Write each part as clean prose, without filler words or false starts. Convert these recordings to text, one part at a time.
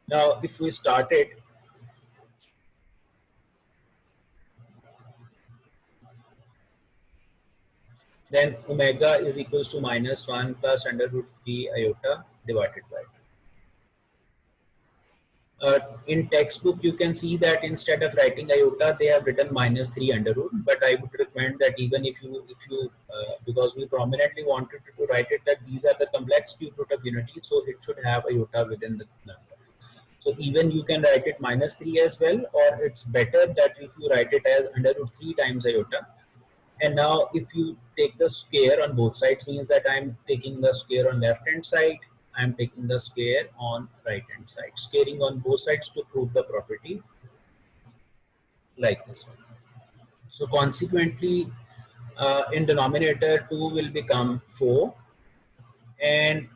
Now if we start it, then omega is equals to -1 plus under root 3 iota divided by 2. In textbook you can see that instead of writing iota they have written -3 under root, but I would recommend that even if you because we prominently wanted to write it that these are the complex cube root of unity, so it should have iota within the number. So even you can write it -3 as well, or it's better that if you write it as under root 3 times iota. And now if you take the square on both sides, means that I'm taking the square on left hand side, I'm taking the square on right hand side, squaring on both sides to prove the property like this one. So consequently, in denominator 2 will become 4, and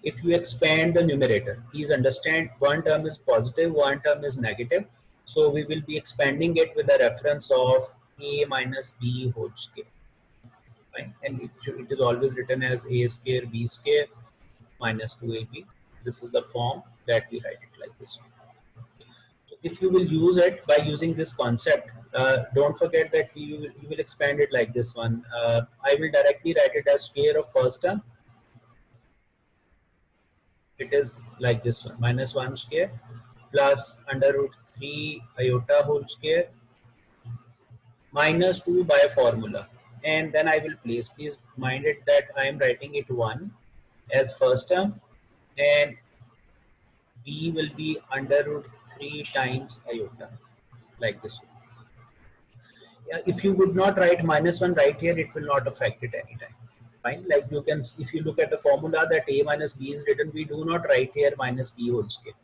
if you expand the numerator, please understand one term is positive, one term is negative, so we will be expanding it with the reference of a minus b whole square. Right? And it is always written as a square b square minus 2ab. This is the form that we write it like this. So if you will use it by using this concept, don't forget that you will expand it like this one. I will directly write it as square of first term. It is like this one, -1 square plus under root 3 iota whole square minus 2 by formula, and then I will place, please mind it that I am writing it 1 as first term, and b will be under root 3 times iota like this one. If you would not write -1 right here, it will not affect it anytime. Fine, like you can, if you look at the formula that a minus b is written, we do not write here minus b whole square.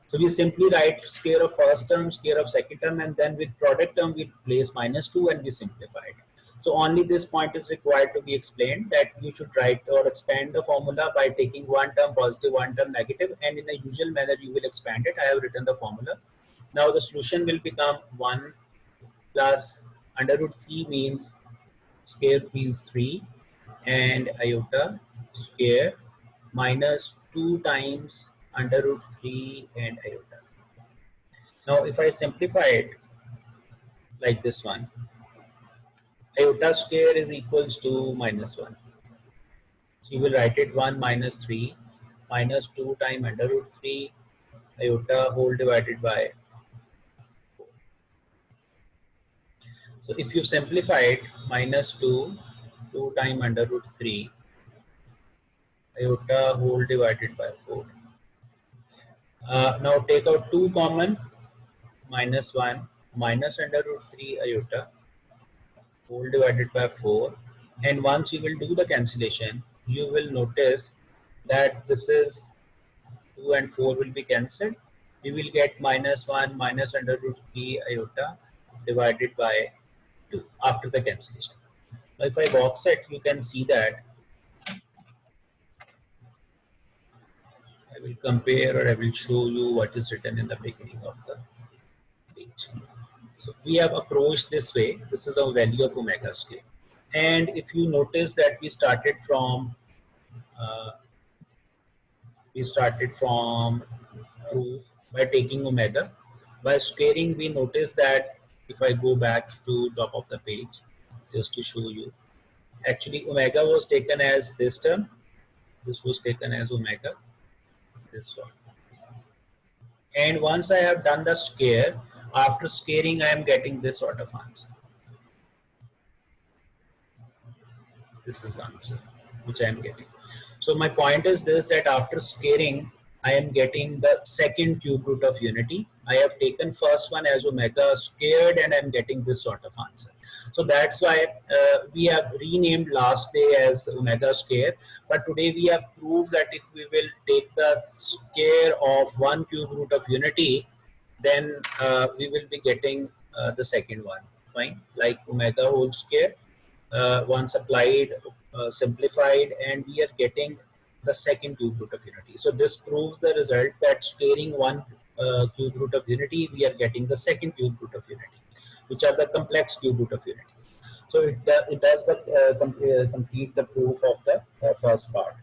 So we simply write square of first term, square of second term, and then with product term we place -2 and we simplify it. So only this point is required to be explained, that you should write or expand the formula by taking one term positive, one term negative, and in a usual manner you will expand it. I have written the formula. Now the solution will become 1 plus under root 3 means square means 3 and iota square minus 2 times under root 3 and iota. Now if I simplify it like this one, iota square is equals to -1. So you will write it 1 minus 3 minus 2 times under root 3 iota whole divided by 4. So if you simplify it, -2 times under root 3 iota whole divided by 4. Now take out 2 common, -1 minus under root 3 iota whole divided by 4, and once you will do the cancellation, you will notice that this is 2 and 4 will be cancelled. We will get -1 minus under root 3 iota divided by 2 after the cancellation. Now if I box it, you can see that I will compare, or I will show you what is written in the beginning of the page. So we have approached this way. This is our value of omega square. And if you notice that we started from proof by taking omega. By squaring, we notice that if I go back to top of the page, just to show you, actually omega was taken as this term. This was taken as omega, this one. And once I have done the square, after squaring, I am getting this sort of answer. This is the answer which I am getting. So my point is this, that after squaring, I am getting the second cube root of unity. I have taken first one as omega squared and I am getting this sort of answer. So that's why we have renamed last day as omega square. But today we have proved that if we will take the square of one cube root of unity, then we will be getting the second one, fine, like omega whole square. Once applied, simplified, and we are getting the second cube root of unity. So this proves the result that squaring one cube root of unity, we are getting the second cube root of unity, which are the complex cube root of unity. So it does complete the proof of the first part.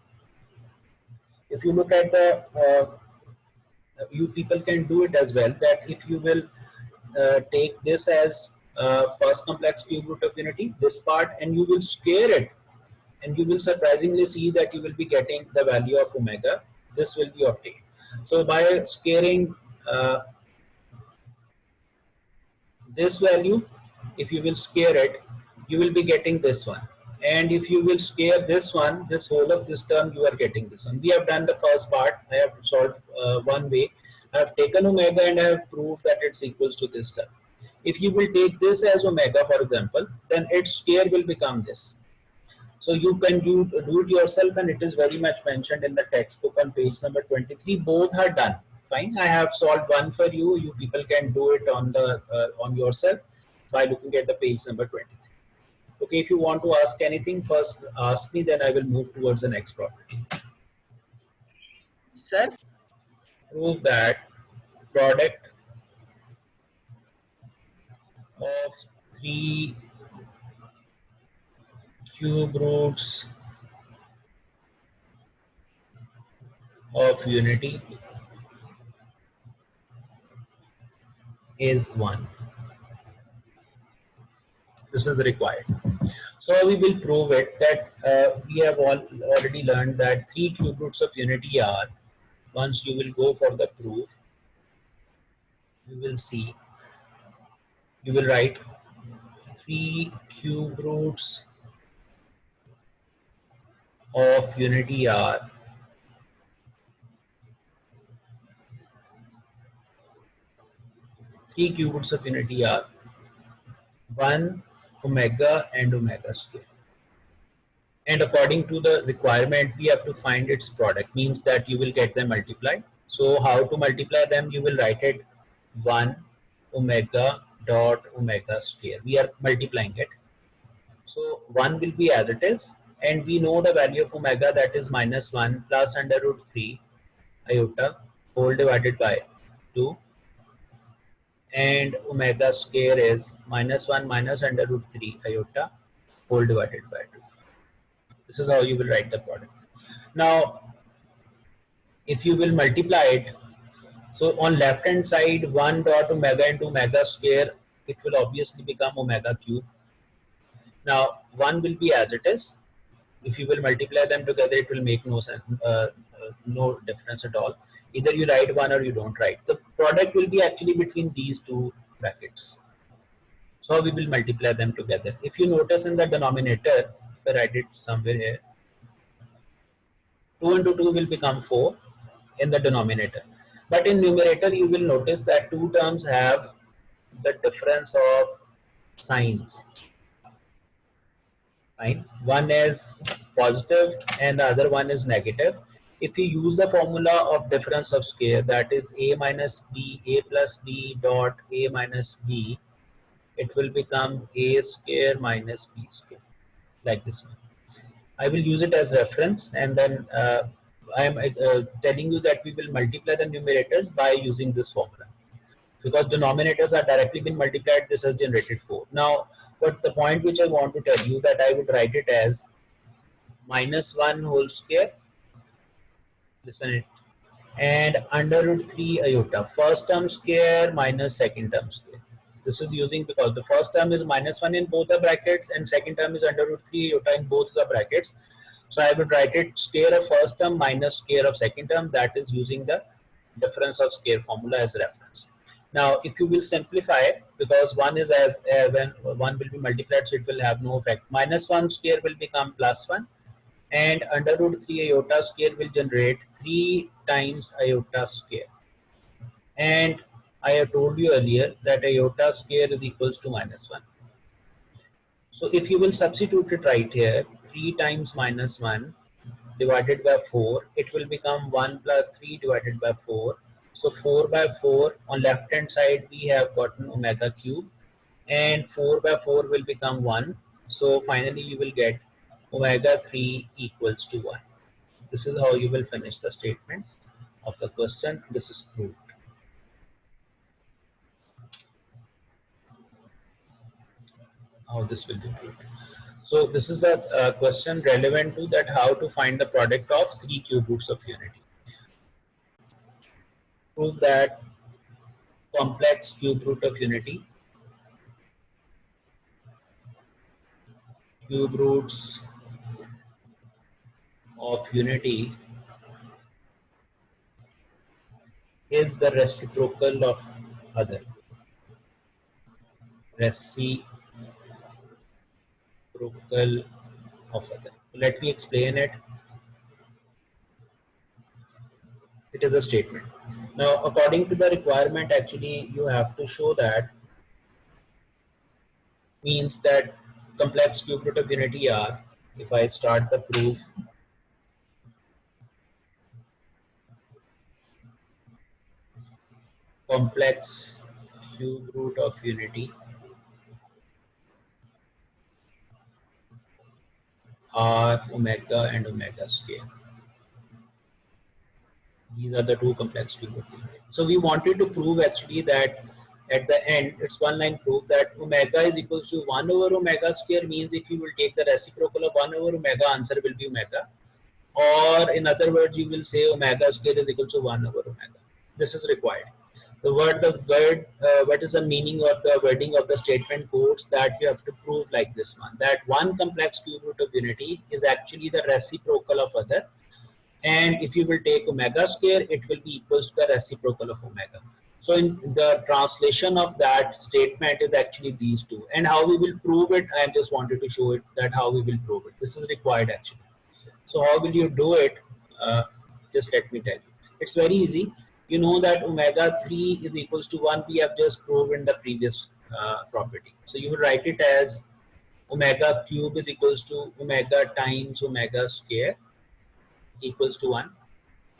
If you look at the you people can do it as well, that if you will take this as first complex cube root of unity, this part, and you will square it, and you will surprisingly see that you will be getting the value of omega. This will be obtained. So by squaring this value, if you will square it, you will be getting this one. And if you will square this one, this whole of this term, you are getting this one. We have done the first part. I have solved one way. I have taken omega and I have proved that it's equals to this term. If you will take this as omega, for example, then its square will become this. So you can do it yourself, and it is very much mentioned in the textbook on page number 23. Both are done. Fine. I have solved one for you. You people can do it on yourself by looking at the page number 23. Okay. If you want to ask anything, first ask me. Then I will move towards the next property. Sir, Prove that product of three cube roots of unity is 1. This is required. So we will prove it that we have already learned that three cube roots of unity are, once you will go for the proof, you will see, you will write three cube roots of unity are three cube roots of unity are 1, omega, and omega square. And according to the requirement, we have to find its product, means that you will get them multiplied. So how to multiply them? You will write it 1 omega dot omega square. We are multiplying it. So 1 will be as it is, and we know the value of omega, that is minus 1 plus under root 3 iota whole divided by 2, and omega square is minus 1 minus under root 3 iota whole divided by 2. This is how you will write the product. Now, if you will multiply it, so on left hand side 1 dot omega into omega square, it will obviously become omega cube. Now 1 will be as it is. If you will multiply them together, it will make no sense, no difference at all. Either you write 1 or you don't write. The product will be actually between these two brackets. So we will multiply them together. If you notice in the denominator, if I write it somewhere here, 2 into 2 will become 4 in the denominator. But in numerator, you will notice that two terms have the difference of signs. Fine. One is positive and the other one is negative. If you use the formula of difference of square, that is a minus b, a plus b dot a minus b, it will become a square minus b square, like this one. I will use it as reference, and then I am telling you that we will multiply the numerators by using this formula. Because denominators are directly been multiplied, this has generated 4. Now, but the point which I want to tell you, that I would write it as minus 1 whole square, listen it, and under root 3 iota, first term square minus second term square. This is using because the first term is minus 1 in both the brackets and second term is under root 3 iota in both the brackets. So I would write it square of first term minus square of second term, that is using the difference of square formula as reference. Now, if you will simplify, because 1 is as when 1 will be multiplied, so it will have no effect. Minus 1 square will become plus 1, and under root 3 iota square will generate 3 times iota square. And I have told you earlier that iota square is equals to minus 1. So if you will substitute it right here, 3 times minus 1 divided by 4, it will become 1 plus 3 divided by 4. So 4 by 4, on left hand side we have gotten omega cube, and 4 by 4 will become 1. So finally you will get omega 3 equals to 1. This is how you will finish the statement of the question. This is proved. How this will be proved. So this is the question relevant to that, how to find the product of three cube roots of unity. prove that complex cube root of unity, cube roots of unity is the reciprocal of other. Reciprocal of other. Let me explain it. It is a statement. Now, according to the requirement, actually, you have to show that means that complex cube root of unity are, if I start the proof, complex cube root of unity are omega and omega square. These are the two complex cube root. So we wanted to prove actually that at the end, it's one line proof that omega is equals to 1 over omega square, means if you will take the reciprocal of 1 over omega, answer will be omega. Or in other words, you will say omega square is equal to 1 over omega. This is required. What is the meaning or the wording of the statement quotes that you have to prove like this one, that one complex cube root of unity is actually the reciprocal of other, and if you will take omega square, it will be equals to the reciprocal of omega. So in the translation of that statement is actually these two, and how we will prove it, I just wanted to show it that how we will prove it. This is required actually. So how will you do it? Just let me tell you. It's very easy. You know that omega 3 is equals to 1. We have just proven the previous property. So you will write it as omega cube is equals to omega times omega square equals to 1.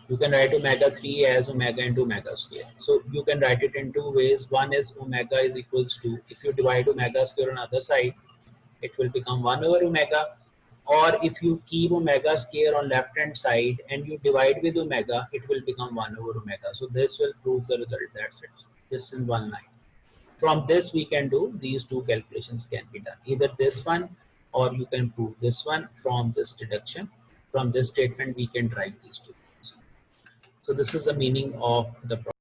You can write omega 3 as omega into omega square. So you can write it in two ways. One is omega is equals to, if you divide omega square on the other side, it will become 1 over omega. Or if you keep omega square on left hand side and you divide with omega, it will become 1 over omega. So this will prove the result. That's it. This in one line. From this we can do these two calculations can be done. Either this one or you can prove this one from this deduction. From this statement we can derive these two. So this is the meaning of the problem.